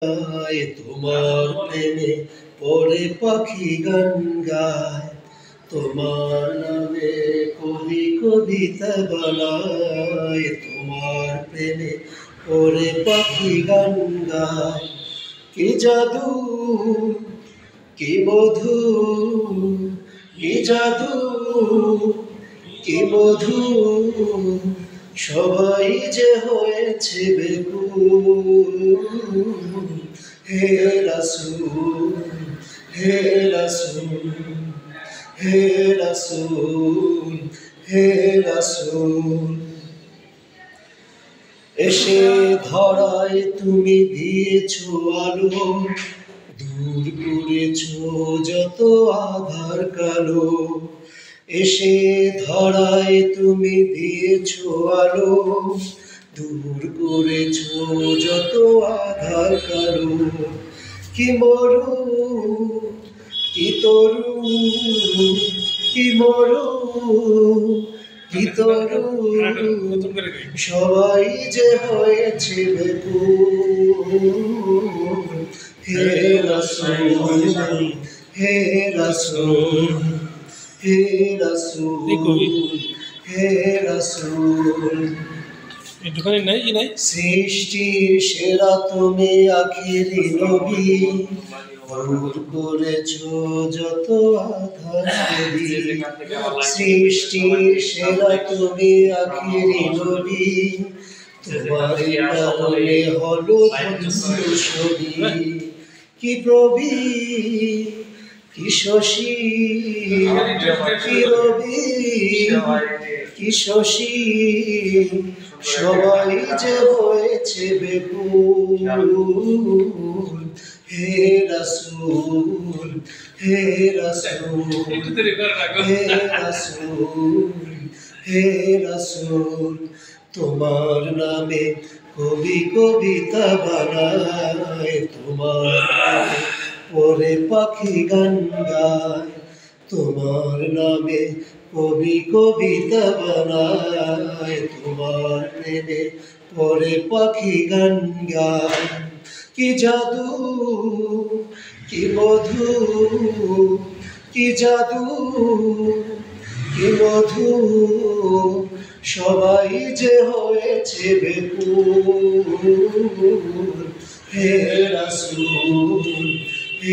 তোমার প্রেমে পড়ে পাখি গান গায়, তোমার নামে কবি কবিতা বানায়, তোমার প্রেমে পড়ে পাখি গান গায়। কি জাদু, কি মধু, কি জাদু, কি মধু, সবাই যে হয়েছে বেকুল। হে রাসূল, হে রাসূল, হে রাসূল, হে রাসূল। এসে ধরায় তুমি দিয়েছো আলো, দূর করেছো যত আধার কালো। এসে ধরায় তুমি দিয়েছো আলো, দূর করেছো যত আধার কালো। কি মরু, কি তরু, কি মরু, কি তরু, সবাই যে হয়েছে বেকুল। হে রাসূল, হে রাসূল, হে রাসূল, হে রাসূল। সৃষ্টির সেরা তুমি আখেরি নবী, দূর করেছো যত আধার। সৃষ্টির সেরা তুমি আখেরি নবী, তোমার কারণে হলো ছবি। কি প্রবীর, কি শশী, কি রবি, কি শশী, সবাই যে হয়েছে বেকুল। হে রাসূল, হে রাসূল, হে রাসূল, হে রাসূল। তোমার নামে কবি কবিতা বানায়, তোমার নামে পড়ে পাখি গান গায়, তোমার নামে কবি কবিতা বানায়, তোমার প্রেমে পড়ে পাখি গান গায়। কি জাদু, কি মধু, কি জাদু, কি মধু, সবাই যে হয়েছে বেকুল। হে রাসূল,